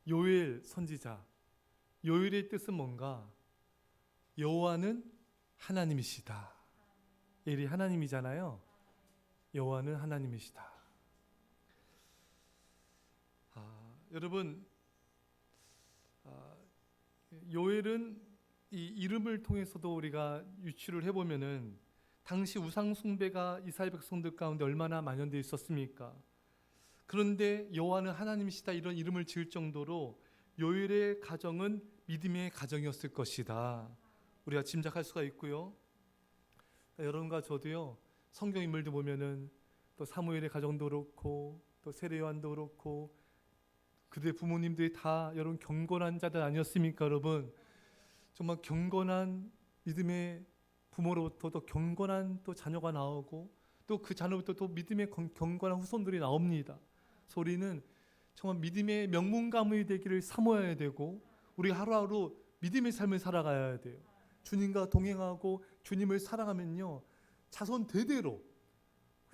요엘 선지자, 요엘의 뜻은 뭔가? 여호와는 하나님이시다. 엘이 하나님이잖아요. 여호와는 하나님이시다. 여러분, 요엘은 이 이름을 통해서도 우리가 유추를 해보면은 당시 우상 숭배가 이스라엘 백성들 가운데 얼마나 만연되어 있었습니까? 그런데 여호와는 하나님이시다 이런 이름을 지을 정도로 요엘의 가정은 믿음의 가정이었을 것이다. 우리가 짐작할 수가 있고요. 여러분과 저도요, 성경 인물들 보면은 또 사무엘의 가정도 그렇고 또 세례 요한도 그렇고 그들의 부모님들이 다 여러분 경건한 자들 아니었습니까? 여러분, 정말 경건한 믿음의 부모로부터 또 경건한 또 자녀가 나오고 또 그 자녀부터 또 믿음의 경건한 후손들이 나옵니다. 그래서 우리는 정말 믿음의 명문가문이 되기를 사모해야 되고 우리가 하루하루 믿음의 삶을 살아가야 돼요. 주님과 동행하고 주님을 사랑하면요, 자손 대대로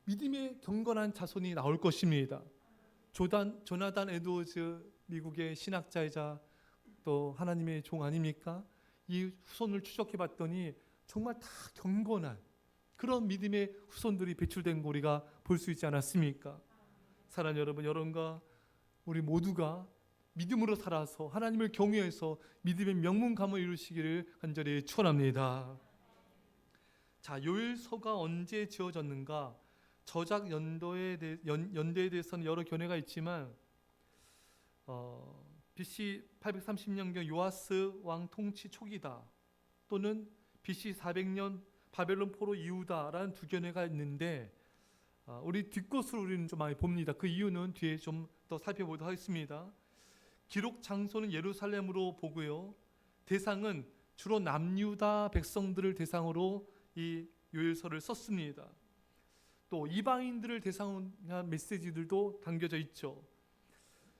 믿음의 경건한 자손이 나올 것입니다. 조나단 에드워즈, 미국의 신학자이자 또 하나님의 종 아닙니까? 이 후손을 추적해 봤더니 정말 다 경건한 그런 믿음의 후손들이 배출된 거 우리가 볼 수 있지 않았습니까? 사랑하는 여러분, 여러분과 우리 모두가 믿음으로 살아서 하나님을 경외해서 믿음의 명문 가문을 이루시기를 간절히 축원합니다. 자, 요엘서가 언제 지어졌는가? 저작 연대에 대해서는 여러 견해가 있지만 BC 830년경 요아스 왕 통치 초기다, 또는 BC 400년 바벨론 포로 이후다라는 두 견해가 있는데 우리 뒷것을 우리는 좀 많이 봅니다. 그 이유는 뒤에 좀 더 살펴보도록 하겠습니다. 기록 장소는 예루살렘으로 보고요, 대상은 주로 남유다 백성들을 대상으로 이 요엘서를 썼습니다. 또 이방인들을 대상으로 한 메시지들도 담겨져 있죠.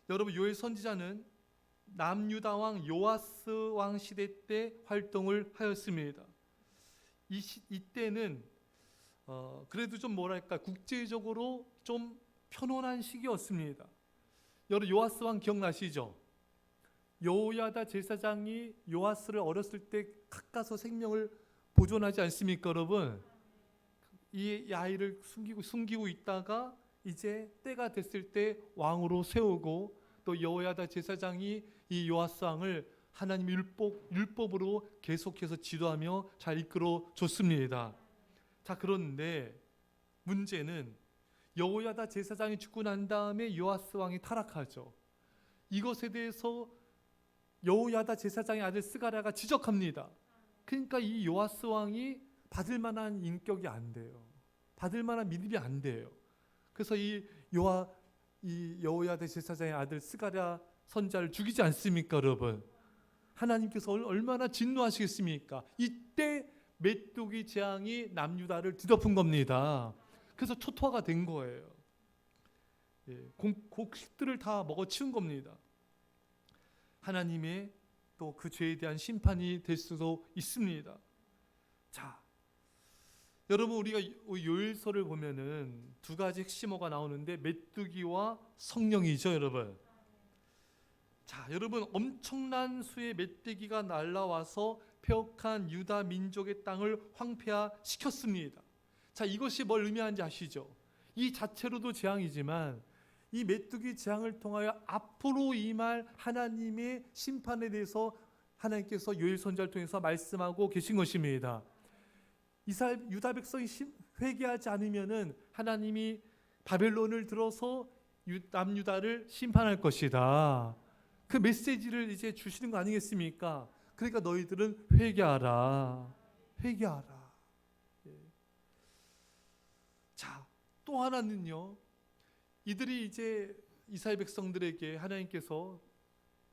여러분, 요엘 선지자는 남유다 왕 요아스 왕 시대 때 활동을 하였습니다. 이때는 그래도 좀 뭐랄까 국제적으로 좀 편온한 시기였습니다. 여러분, 요아스 왕 기억나시죠? 여호야다 제사장이 요아스를 어렸을 때 가까서 생명을 보존하지 않습니까, 여러분? 이 아이를 숨기고 있다가 이제 때가 됐을 때 왕으로 세우고 또 여호야다 제사장이 이 요아스 왕을 하나님 율법으로 계속해서 지도하며 잘 이끌어 줬습니다. 자, 그런데 문제는 여호야다 제사장이 죽고 난 다음에 요아스 왕이 타락하죠. 이것에 대해서 여호야다 제사장의 아들 스가랴가 지적합니다. 그러니까 이 요아스 왕이 받을 만한 인격이 안 돼요. 받을 만한 믿음이 안 돼요. 그래서 이 여호야다 제사장의 아들 스가랴 선지자를 죽이지 않습니까, 여러분? 하나님께서 얼마나 진노하시겠습니까? 이때 메뚜기 재앙이 남유다를 뒤덮은 겁니다. 그래서 초토화가 된 거예요. 곡식들을 다 먹어치운 겁니다. 하나님의 또 그 죄에 대한 심판이 될 수도 있습니다. 자, 여러분, 우리가 요엘서를 보면은 두 가지 핵심어가 나오는데 메뚜기와 성령이죠, 여러분. 자, 여러분, 엄청난 수의 메뚜기가 날아와서 폐역한 유다 민족의 땅을 황폐화시켰습니다. 자, 이것이 뭘 의미하는지 아시죠? 이 자체로도 재앙이지만 이 메뚜기 재앙을 통하여 앞으로 임할 하나님의 심판에 대해서 하나님께서 요엘 선지자를 통해서 말씀하고 계신 것입니다. 이스라엘 유다 백성이 회개하지 않으면은 하나님이 바벨론을 들어서 남유다를 심판할 것이다. 그 메시지를 이제 주시는 거 아니겠습니까? 그러니까 너희들은 회개하라. 회개하라. 자, 또 하나는요, 이들이 이제 이스라엘 백성들에게 하나님께서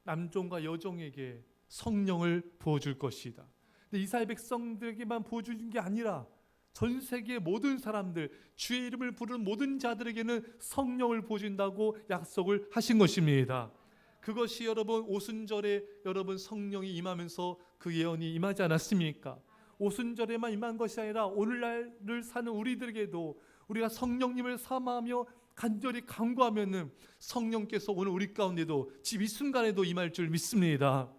남종과 여종에게 성령을 부어줄 것이다. 근데 이스라엘 백성들에게만 부어주는 게 아니라 전 세계 모든 사람들, 주의 이름을 부르는 모든 자들에게는 성령을 부어준다고 약속을 하신 것입니다. 그것이 여러분 오순절에 여러분 성령이 임하면서 그 예언이 임하지 않았습니까? 오순절에만 임한 것이 아니라 오늘날을 사는 우리들에게도 우리가 성령님을 사모하며 간절히 간구하면은 성령께서 오늘 우리 가운데도 지금 이 순간에도 임할 줄 믿습니다.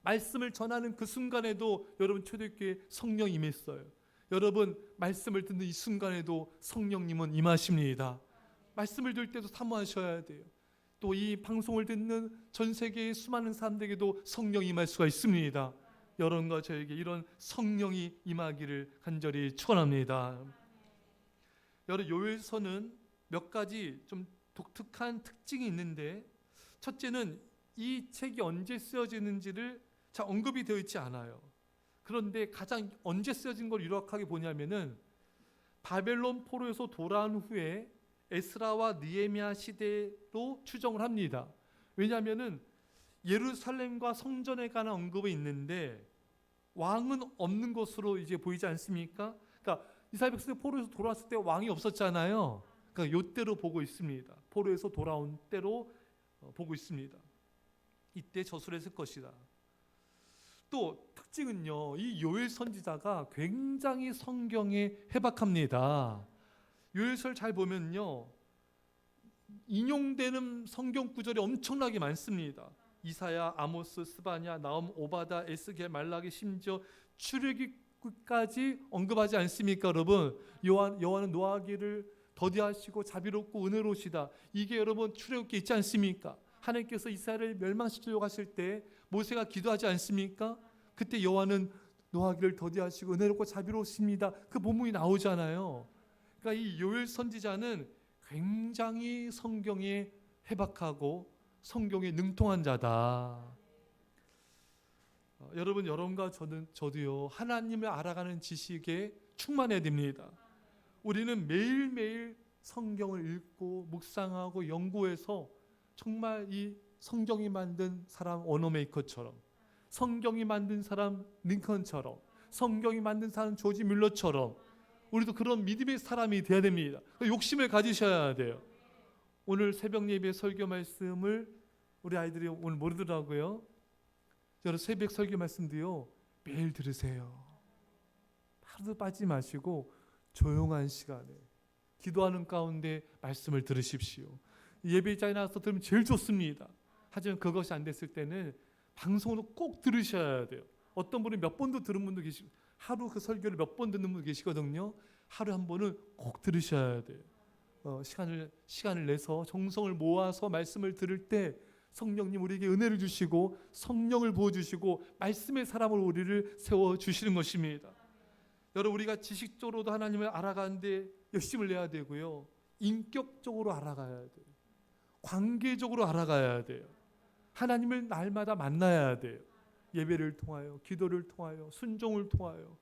말씀을 전하는 그 순간에도 여러분 초대교회 성령 임했어요. 여러분 말씀을 듣는 이 순간에도 성령님은 임하십니다. 말씀을 들을 때도 사모하셔야 돼요. 또 이 방송을 듣는 전 세계의 수많은 사람들에게도 성령이 임할 수가 있습니다. 여러분과 저에게 이런 성령이 임하기를 간절히 축원합니다. 여러분 요엘서는 몇 가지 좀 독특한 특징이 있는데, 첫째는 이 책이 언제 쓰여지는지를 잘 언급이 되어 있지 않아요. 그런데 가장 언제 쓰여진 걸 유력하게 보냐면은 바벨론 포로에서 돌아온 후에 에스라와 느헤미야 시대로 추정을 합니다. 왜냐하면은 예루살렘과 성전에 관한 언급이 있는데 왕은 없는 것으로 이제 보이지 않습니까? 그러니까 이스라엘 백성이 포로에서 돌아왔을 때 왕이 없었잖아요. 그러니까 요때로 보고 있습니다. 포로에서 돌아온 때로 보고 있습니다. 이때 저술했을 것이다. 또 특징은요, 이 요엘 선지자가 굉장히 성경에 해박합니다. 요엘서를 잘 보면요, 인용되는 성경 구절이 엄청나게 많습니다. 이사야, 아모스, 스바냐, 나훔, 오바다, 에스겔, 말라기, 심지어 출애굽까지 언급하지 않습니까, 여러분? 여호와는 노하기를 더디하시고 자비롭고 은혜로우시다. 이게 여러분 출애굽기에 있지 않습니까? 하나님께서 이스라엘을 멸망시키려고 하실 때 모세가 기도하지 않습니까? 그때 여호와는 노하기를 더디하시고 은혜롭고 자비로우십니다. 그 본문이 나오잖아요. 그러니까 이 요엘 선지자는 굉장히 성경에 해박하고 성경에 능통한 자다. 여러분과 저도요, 하나님을 알아가는 지식에 충만해야 됩니다. 우리는 매일매일 성경을 읽고 묵상하고 연구해서 정말 이 성경이 만든 사람 워너메이커처럼, 성경이 만든 사람 링컨처럼, 성경이 만든 사람 조지 뮬러처럼 우리도 그런 믿음의 사람이 돼야 됩니다. 욕심을 가지셔야 돼요. 오늘 새벽 예배 설교 말씀을 우리 아이들이 오늘 모르더라고요. 여러분 새벽 설교 말씀도요, 매일 들으세요. 하루도 빠지지 마시고 조용한 시간에 기도하는 가운데 말씀을 들으십시오. 예배자에 나와서 들으면 제일 좋습니다. 하지만 그것이 안 됐을 때는 방송으로 꼭 들으셔야 돼요. 어떤 분이 몇 번도 들은 분도 계시고, 하루 그 설교를 몇 번 듣는 분도 계시거든요. 하루 한 번은 꼭 들으셔야 돼요. 시간을 내서 정성을 모아서 말씀을 들을 때 성령님 우리에게 은혜를 주시고 성령을 부어주시고 말씀의 사람으로 우리를 세워주시는 것입니다. 여러분 우리가 지식적으로도 하나님을 알아가는데 열심을 내야 되고요, 인격적으로 알아가야 돼요. 관계적으로 알아가야 돼요. 하나님을 날마다 만나야 돼요. 예배를 통하여, 기도를 통하여, 순종을 통하여,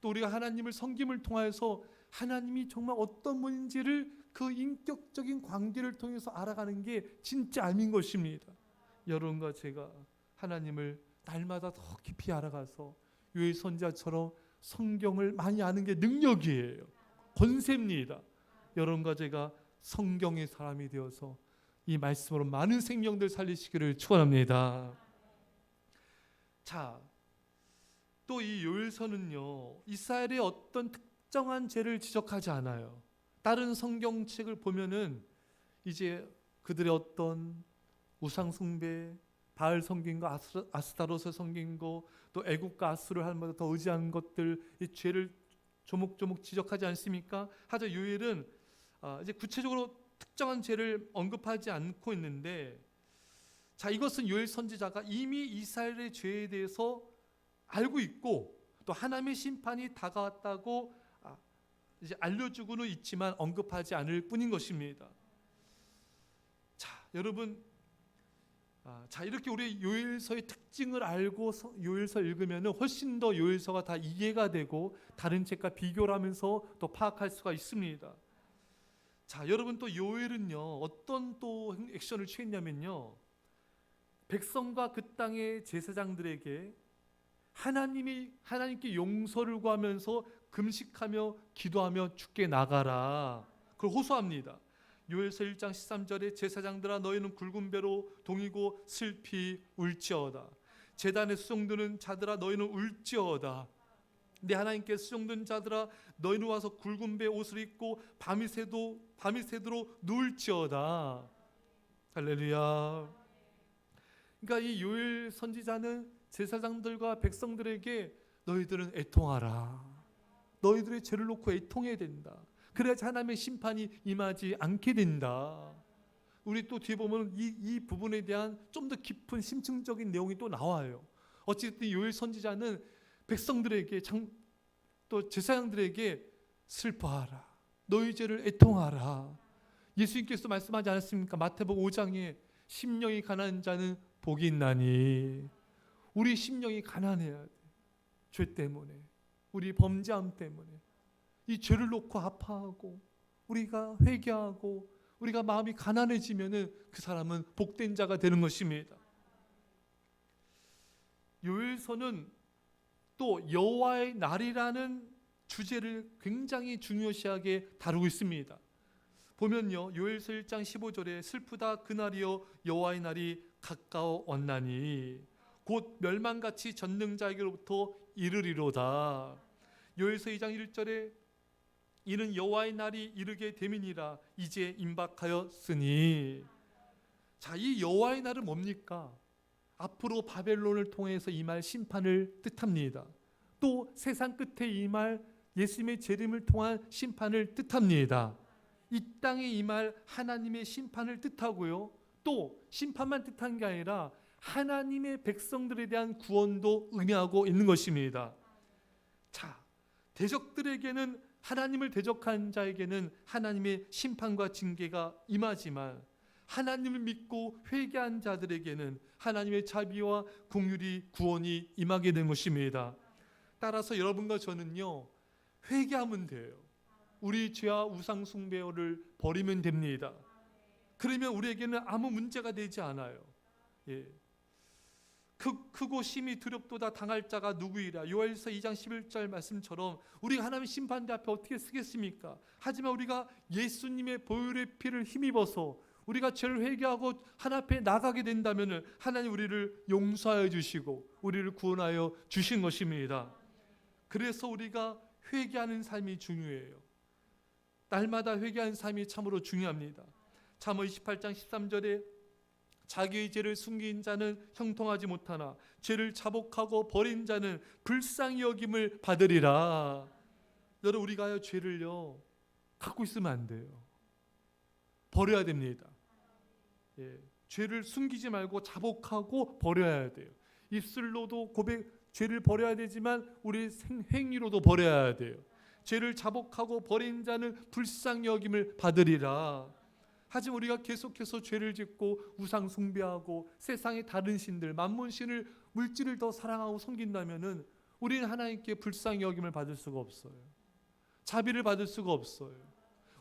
또 우리가 하나님을 섬김을 통해서 하나님이 정말 어떤 분인지를 그 인격적인 관계를 통해서 알아가는 게 진짜 알민 것입니다. 여러분과 제가 하나님을 날마다 더 깊이 알아가서 요엘 선지자처럼 성경을 많이 아는 게 능력이에요. 권세입니다. 여러분과 제가 성경의 사람이 되어서 이 말씀으로 많은 생명들 살리시기를 축원합니다. 자, 또 이 요엘서는요, 이스라엘의 어떤 특정한 죄를 지적하지 않아요. 다른 성경책을 보면은 이제 그들의 어떤 우상 숭배, 바알 섬긴 거, 아스타롯을 섬긴 거, 또 애국과 아수를 하나님보다 더 의지한 것들, 이 죄를 조목조목 지적하지 않습니까? 하자 요엘은 이제 구체적으로 특정한 죄를 언급하지 않고 있는데, 자, 이것은 요엘 선지자가 이미 이스라엘의 죄에 대해서 알고 있고 또 하나님의 심판이 다가왔다고 이제 알려주고는 있지만 언급하지 않을 뿐인 것입니다. 자, 여러분, 자, 이렇게 우리 요엘서의 특징을 알고 요엘서 읽으면 훨씬 더 요엘서가 다 이해가 되고 다른 책과 비교를 하면서 또 파악할 수가 있습니다. 자, 여러분 또 요엘은요, 어떤 또 액션을 취했냐면요, 백성과 그 땅의 제사장들에게 하나님께 용서를 구하면서 금식하며 기도하며 주께 나가라, 그걸 호소합니다. 요엘서 1장 13절에 제사장들아 너희는 굵은 배로 동이고 슬피 울지어다. 제단에 수종드는 자들아 너희는 울지어다. 내 하나님께 수종된 자들아 너희는 와서 굵은 배 옷을 입고 밤이 새도록 누울지어다. 할렐루야. 그러니까 이 요엘 선지자는 제사장들과 백성들에게 너희들은 애통하라. 너희들의 죄를 놓고 애통해야 된다. 그래야지 하나님의 심판이 임하지 않게 된다. 우리 또 뒤에 보면 이 부분에 대한 좀 더 깊은 심층적인 내용이 또 나와요. 어쨌든 요엘 선지자는 백성들에게 또 제사장들에게 슬퍼하라. 너희 죄를 애통하라. 예수님께서 말씀하지 않았습니까? 마태복음 5장에 심령이 가난한 자는 복이 있나니. 우리 심령이 가난해야 돼. 죄 때문에, 우리 범죄함 때문에 이 죄를 놓고 아파하고 우리가 회개하고 우리가 마음이 가난해지면은 그 사람은 복된 자가 되는 것입니다. 요엘서는 또 여호와의 날이라는 주제를 굉장히 중요시하게 다루고 있습니다. 보면요, 요엘서 1장 15절에 슬프다 그날이여 여호와의 날이 가까워 왔나니 곧 멸망같이 전능자에게로부터 이르리로다. 요엘서 2장 1절에 이는 여호와의 날이 이르게 됨이니라 이제 임박하였으니. 자, 이 여호와의 날은 뭡니까? 앞으로 바벨론을 통해서 임할 심판을 뜻합니다. 또 세상 끝에 임할 예수님의 재림을 통한 심판을 뜻합니다. 이 땅에 임할 하나님의 심판을 뜻하고요. 또 심판만 뜻한 게 아니라 하나님의 백성들에 대한 구원도 의미하고 있는 것입니다. 자, 대적들에게는, 하나님을 대적한 자에게는 하나님의 심판과 징계가 임하지만 하나님을 믿고 회개한 자들에게는 하나님의 자비와 긍휼이 구원이 임하게 된 것입니다. 따라서 여러분과 저는요, 회개하면 돼요. 우리 죄와 우상 숭배를 버리면 됩니다. 그러면 우리에게는 아무 문제가 되지 않아요. 예. 크고 심히 두렵도다 당할 자가 누구이라. 요엘서 2장 11절 말씀처럼 우리가 하나님의 심판대 앞에 어떻게 쓰겠습니까? 하지만 우리가 예수님의 보혈의 피를 힘입어서 우리가 죄를 회개하고 하나님 앞에 나가게 된다면 하나님 우리를 용서하여 주시고 우리를 구원하여 주신 것입니다. 그래서 우리가 회개하는 삶이 중요해요. 날마다 회개하는 삶이 참으로 중요합니다. 잠언 28장 13절에 자기의 죄를 숨긴 자는 형통하지 못하나 죄를 자복하고 버린 자는 불쌍히 여김을 받으리라. 여러분, 우리가 죄를요 갖고 있으면 안 돼요. 버려야 됩니다. 예, 죄를 숨기지 말고 자복하고 버려야 돼요. 입술로도 죄를 버려야 되지만 우리 행위로도 버려야 돼요. 죄를 자복하고 버린 자는 불쌍히 여김을 받으리라. 하지만 우리가 계속해서 죄를 짓고 우상 숭배하고 세상의 다른 신들, 만몬신을, 물질을 더 사랑하고 섬긴다면은 우리는 하나님께 불쌍히 여김을 받을 수가 없어요. 자비를 받을 수가 없어요.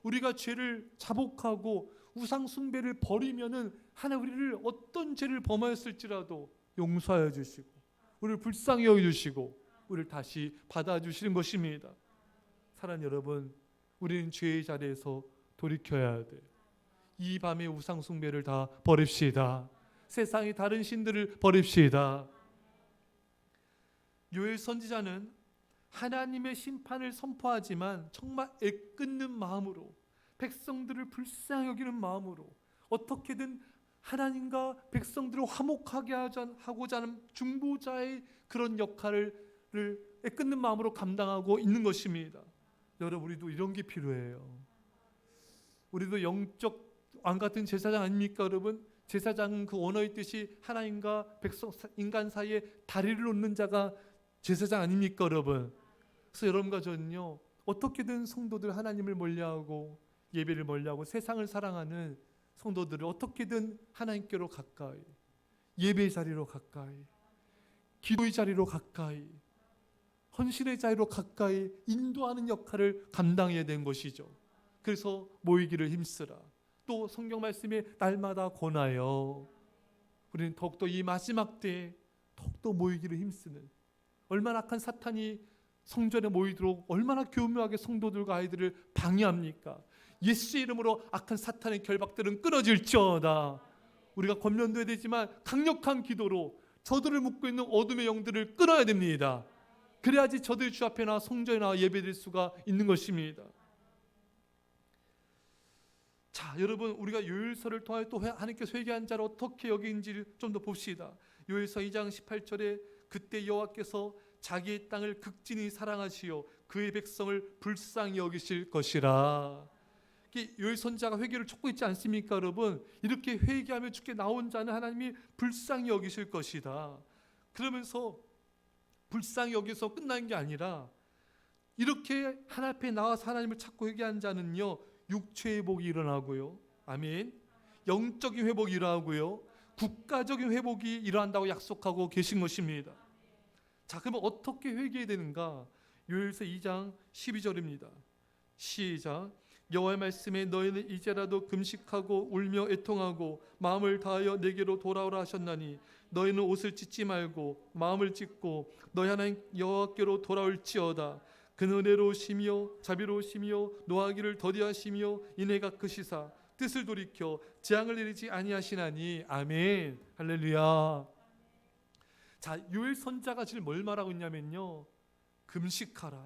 우리가 죄를 자복하고 우상 숭배를 버리면은 하나님 우리를 어떤 죄를 범하였을지라도 용서하여 주시고 우리를 불쌍히 여겨 주시고 우리를 다시 받아 주시는 것입니다. 사랑하는 여러분, 우리는 죄의 자리에서 돌이켜야 돼요. 이 밤에 우상 숭배를 다 버립시다. 세상의 다른 신들을 버립시다. 요엘 선지자는 하나님의 심판을 선포하지만 정말 애끓는 마음으로, 백성들을 불쌍히 여기는 마음으로 어떻게든 하나님과 백성들을 화목하게 하고자 하는 중보자의 그런 역할을 애끓는 마음으로 감당하고 있는 것입니다. 여러분, 우리도 이런 게 필요해요. 우리도 영적 왕 같은 제사장 아닙니까, 여러분? 제사장은 그 언어의 뜻이 하나님과 백성, 인간 사이에 다리를 놓는 자가 제사장 아닙니까, 여러분? 그래서 여러분과 저는요, 어떻게든 성도들 하나님을 멀리하고 예배를 멀리하고 세상을 사랑하는 성도들을 어떻게든 하나님께로 가까이, 예배의 자리로 가까이, 기도의 자리로 가까이, 헌신의 자리로 가까이 인도하는 역할을 감당해야 되는 것이죠. 그래서 모이기를 힘쓰라. 또 성경 말씀에 날마다 권하여 우리는 더욱더 이 마지막 때에 더욱더 모이기를 힘쓰는, 얼마나 악한 사탄이 성전에 모이도록 얼마나 교묘하게 성도들과 아이들을 방해합니까? 예수의 이름으로 악한 사탄의 결박들은 끊어질지어다. 우리가 권면도 해야 되지만 강력한 기도로 저들을 묶고 있는 어둠의 영들을 끊어야 됩니다. 그래야지 저들이 주 앞에 나와 성전에 나와 예배드릴 수가 있는 것입니다. 자, 여러분, 우리가 요엘서를 통하여 또 하나님께서 회개한 자를 어떻게 여기는지를 좀 더 봅시다. 요엘서 2장 18절에 그때 여호와께서 자기의 땅을 극진히 사랑하시어 그의 백성을 불쌍히 여기실 것이라. 요엘 선지자가 회개를 촉구했지 않습니까, 여러분? 이렇게 회개하며 주께 나온 자는 하나님이 불쌍히 여기실 것이다. 그러면서 불쌍히 여기서 끝난 게 아니라 이렇게 하나님 앞에 나와서 하나님을 찾고 회개한 자는요, 육체의 회복이 일어나고요, 아멘, 영적인 회복이 일어나고요, 국가적인 회복이 일어난다고 약속하고 계신 것입니다. 자, 그러면 어떻게 회개해야 되는가? 요엘서 2장 12절입니다. 시작. 여호와의 말씀에 너희는 이제라도 금식하고 울며 애통하고 마음을 다하여 내게로 돌아오라 하셨나니 너희는 옷을 찢지 말고 마음을 찢고 너희 하나님 여호와께로 돌아올지어다. 그는 은혜로우시며 자비로우시며 노하기를 더디하시며 인애가 크시사 뜻을 돌이켜 재앙을 내리지 아니하시나니. 아멘. 할렐루야. 자, 요엘 선지자가 지금 뭘 말하고 있냐면요, 금식하라,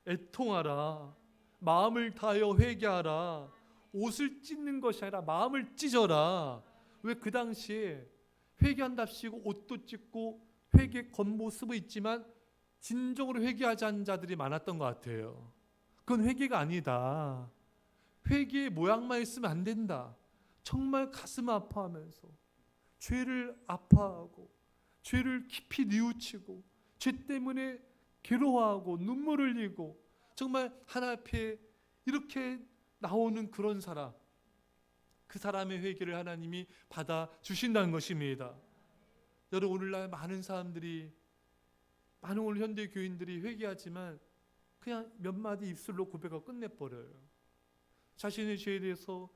애통하라, 마음을 다하여 회개하라. 옷을 찢는 것이 아니라 마음을 찢어라. 왜 그 당시에 회개한답시고 옷도 찢고 회개 겉모습은 있지만 진정으로 회개하지 않은 자들이 많았던 것 같아요. 그건 회개가 아니다. 회개의 모양만 있으면 안 된다. 정말 가슴 아파하면서 죄를 아파하고 죄를 깊이 뉘우치고 죄 때문에 괴로워하고 눈물 흘리고 정말 하나님 앞에 이렇게 나오는 그런 사람, 그 사람의 회개를 하나님이 받아주신다는 것입니다. 여러분, 오늘날 많은 사람들이, 많은 오늘 현대 교인들이 회개하지만 그냥 몇 마디 입술로 고백하고 끝내버려요. 자신의 죄에 대해서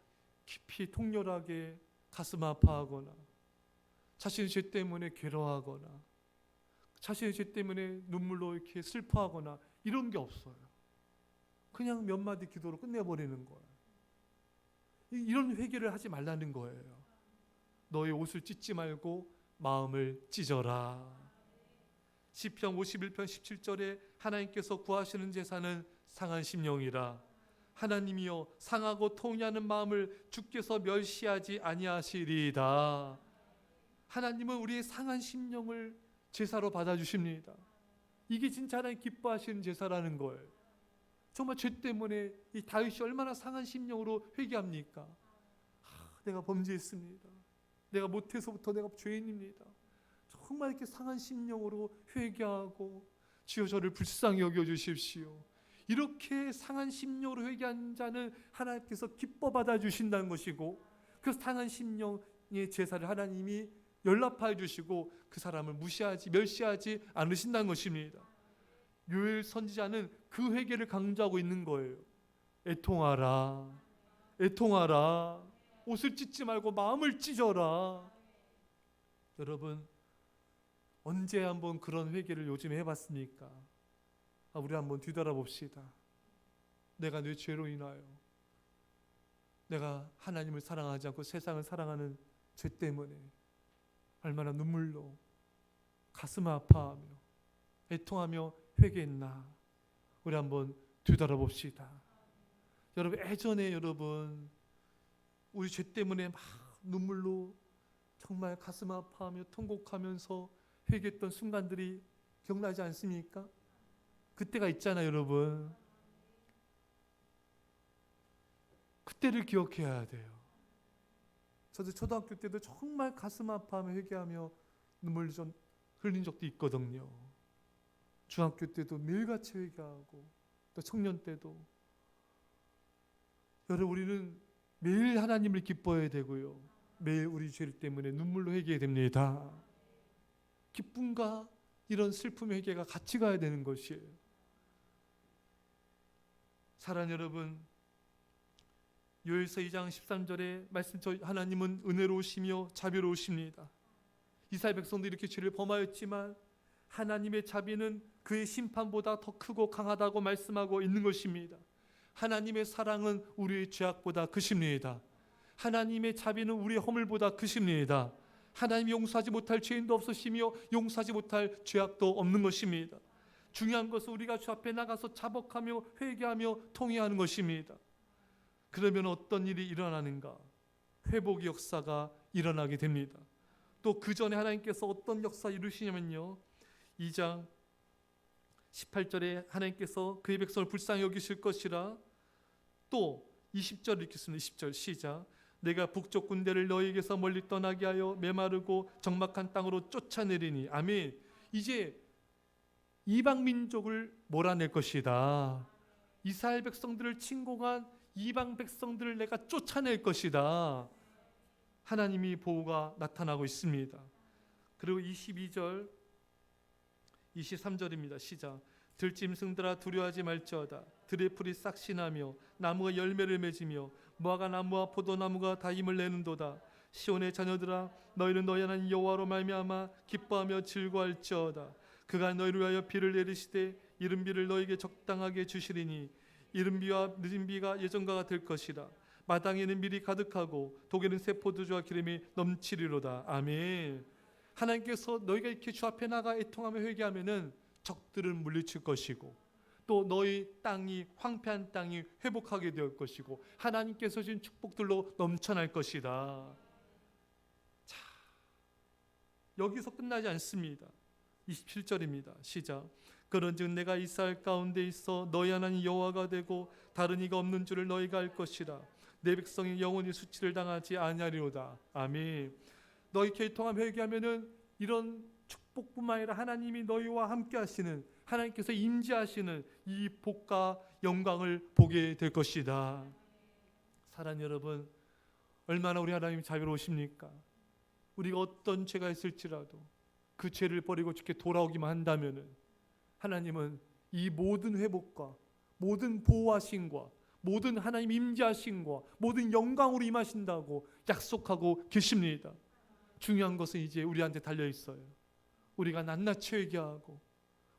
깊이 통렬하게 가슴 아파하거나 자신의 죄 때문에 괴로워하거나 자신의 죄 때문에 눈물로 이렇게 슬퍼하거나 이런 게 없어요. 그냥 몇 마디 기도로 끝내버리는 거예요. 이런 회개를 하지 말라는 거예요. 너의 옷을 찢지 말고 마음을 찢어라. 시편 51편 17절에 하나님께서 구하시는 제사는 상한 심령이라. 하나님이여 상하고 통회하는 마음을 주께서 멸시하지 아니하시리이다. 하나님은 우리의 상한 심령을 제사로 받아주십니다. 이게 진짜 하나님 기뻐하시는 제사라는 거예요. 정말 죄 때문에 이 다윗이 얼마나 상한 심령으로 회개합니까? 내가 범죄했습니다. 내가 못해서부터 내가 죄인입니다. 정말 이렇게 상한 심령으로 회개하고 주여 저를 불쌍히 여겨주십시오. 이렇게 상한 심령으로 회개한 자는 하나님께서 기뻐 받아주신다는 것이고, 그 상한 심령의 제사를 하나님이 연락하여 주시고 그 사람을 무시하지 멸시하지 않으신다는 것입니다. 요엘 선지자는 그 회개를 강조하고 있는 거예요. 애통하라, 애통하라, 옷을 찢지 말고 마음을 찢어라. 여러분, 언제 한번 그런 회개를 요즘에 해봤습니까? 우리 한번 뒤돌아봅시다. 내가 내 죄로 인하여 내가 하나님을 사랑하지 않고 세상을 사랑하는 죄 때문에 얼마나 눈물로 가슴 아파하며 애통하며 회개했나. 우리 한번 뒤돌아봅시다. 여러분, 예전에 여러분 우리 죄 때문에 막 눈물로 정말 가슴 아파하며 통곡하면서 회개했던 순간들이 기억나지 않습니까? 그때가 있잖아요, 여러분. 그때를 기억해야 돼요. 저도 초등학교 때도 정말 가슴 아파하며 회개하며 눈물 좀 흘린 적도 있거든요. 중학교 때도 매일같이 회개하고 또 청년 때도. 여러분, 우리는 매일 하나님을 기뻐해야 되고요, 매일 우리 죄 때문에 눈물로 회개해야 됩니다. 기쁨과 이런 슬픔의 회개가 같이 가야 되는 것이에요. 사랑하는 여러분, 요엘서 2장 13절에 말씀처럼 하나님은 은혜로우시며 자비로우십니다. 이스라엘 백성도 이렇게 죄를 범하였지만 하나님의 자비는 그의 심판보다 더 크고 강하다고 말씀하고 있는 것입니다. 하나님의 사랑은 우리의 죄악보다 크십니다. 하나님의 자비는 우리의 허물보다 크십니다. 하나님이 용서하지 못할 죄인도 없으시며 용서하지 못할 죄악도 없는 것입니다. 중요한 것은 우리가 주 앞에 나가서 자복하며 회개하며 통회하는 것입니다. 그러면 어떤 일이 일어나는가? 회복의 역사가 일어나게 됩니다. 또 그 전에 하나님께서 어떤 역사 이루시냐면요, 2장 18절에 하나님께서 그의 백성을 불쌍히 여기실 것이라. 또 20절 읽겠습니다. 20절 시작. 내가 북쪽 군대를 너희에게서 멀리 떠나게 하여 메마르고 적막한 땅으로 쫓아내리니. 아멘. 이제 이방 민족을 몰아낼 것이다. 이스라엘 백성들을 침공한 이방 백성들을 내가 쫓아낼 것이다. 하나님이 보호가 나타나고 있습니다. 그리고 22절 23절입니다. 시작. 들짐승들아 두려워하지 말지어다. 들의 풀이 싹신하며 나무가 열매를 맺으며 무화과 나무와 포도나무가 다 힘을 내는도다. 시온의 자녀들아 너희는 너희 하나님 여호와로 말미암아 기뻐하며 즐거워할지어다. 그가 너희를 위하여 비를 내리시되 이른 비를 너희에게 적당하게 주시리니 이른 비와 늦은 비가 예전과가 될 것이라. 마당에는 밀이 가득하고 독에는 새 포도주와 기름이 넘치리로다. 아멘. 하나님께서 너희가 이렇게 주 앞에 나가 애통하며 회개하면은 적들을 물리칠 것이고, 또 너희 땅이 황폐한 땅이 회복하게 될 것이고, 하나님께서 주신 축복들로 넘쳐날 것이다. 자, 여기서 끝나지 않습니다. 27절입니다. 시작. 그런즉 내가 이스라엘 가운데 있어 너희 하나님 여호와가 되고 다른 이가 없는 줄을 너희가 알 것이라. 내 백성이 영원히 수치를 당하지 아니하리로다. 아멘. 너희 개통함 회개하면은 이런 축복뿐만 아니라 하나님이 너희와 함께 하시는, 하나님께서 임재하시는 이 복과 영광을 보게 될 것이다. 사랑하는 여러분, 얼마나 우리 하나님이 자비로우십니까? 우리가 어떤 죄가 있을지라도 그 죄를 버리고 주께 돌아오기만 한다면은 하나님은 이 모든 회복과 모든 보호하심과 모든 하나님 임재하심과 모든 영광으로 임하신다고 약속하고 계십니다. 중요한 것은 이제 우리한테 달려 있어요. 우리가 낱낱이 회개하고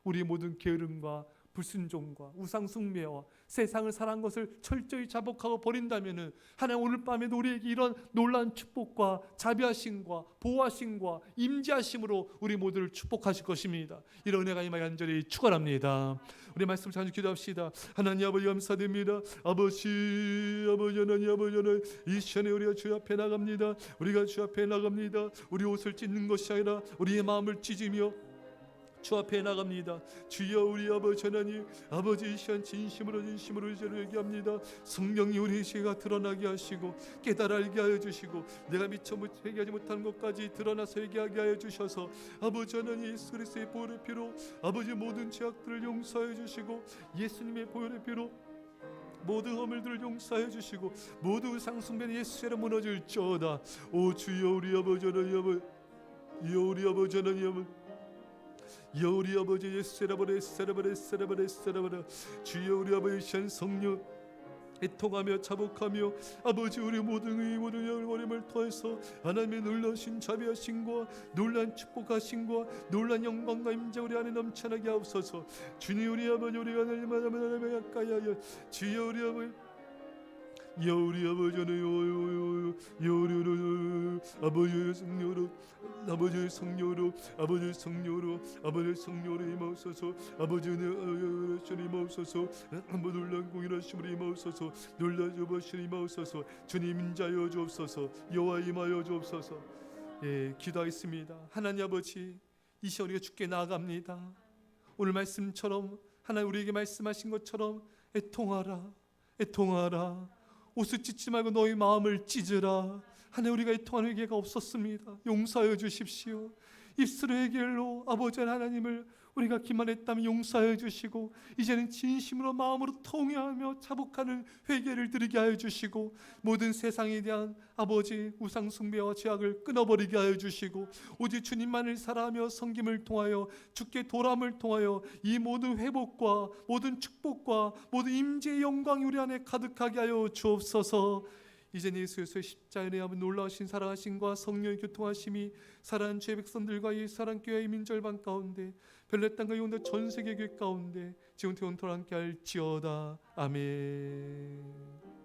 우리의 모든 게으름과 불순종과 우상 숭배와 세상을 사랑한 것을 철저히 자복하고 버린다면은 하나님 오늘 밤에도 우리에게 이런 놀라운 축복과 자비하심과 보호하심과 임재하심으로 우리 모두를 축복하실 것입니다. 이런 은혜가 임하기 간절히 축원합니다. 우리 말씀 자주 기도합시다. 하나님 아버지 감사드립니다. 아버지 하나님 이 시간에 우리가 주 앞에 나갑니다. 우리가 주 앞에 나갑니다. 우리 옷을 찢는 것이 아니라 우리의 마음을 찢으며 주 앞에 나갑니다. 주여 우리 아버지 하나님, 아버지 이 시간 진심으로 저를 얘기합니다. 성령이 우리 죄가 드러나게 하시고 깨달아 알게 하여 주시고 내가 미처 회개하지 못한 것까지 드러나서 회개하게 하여 주셔서 아버지 하나님 예수 그리스도의 보혈의 피로 아버지 모든 죄악들을 용서해 주시고 예수님의 보혈의 피로 모든 허물들을 용서해 주시고 모든 상숭배는 예수처럼 무너질지어다. 오 주여 우리 아버지 하나님, 주여 우리 아버지 하나님, 우리 아버지 예수라버레 주여 우리 아버지 신 성령 애통하며 자복하며 아버지 우리 모든 영원임을 통해서 하나님의 놀라신 자비하심과 놀란 축복하심과 놀란 영광과 임재 우리 안에 넘쳐나게 하옵소서. 주님 우리 아버지 우리가 하나님 가까이 하여 주여 우리 아버지 우리 아버지는 아버지의 성령으로 임하옵소서. 아버지는 임하옵소서. 놀란 공일하심으로 임하옵소서. 놀란 여보시니 임하옵소서. 주님 인자여 주옵소서. 여호와 임하여 주옵소서. 예, 기도하겠습니다. 하나님 아버지, 이 시간 우리가 주께 나아갑니다. 오늘 말씀처럼 하나님 우리에게 말씀하신 것처럼 애통하라. 옷을 찢지 말고 너희 마음을 찢으라. 하나님 우리가 애통하는 회개가 없었습니다. 용서하여 주십시오. 입술의 회개로 아버지 하나님을 우리가 기만했다면 용서하여 주시고 이제는 진심으로 마음으로 통회하며 자복하는 회개를 드리게 하여 주시고 모든 세상에 대한 아버지 우상 숭배와 죄악을 끊어버리게 하여 주시고 오직 주님만을 사랑하며 섬김을 통하여 주께 돌아옴을 통하여 이 모든 회복과 모든 축복과 모든 임재의 영광이 우리 안에 가득하게 하여 주옵소서. 이제 예수의 십자가에 하면 놀라우신 사랑하심과 성령의 교통하심이 사랑하는 죄 백성들과 이 사랑교회의 민절반 가운데 벨렛 땅과 용도 전 세계 교회 가운데 지금 영원토록 함께 할지어다. 아멘.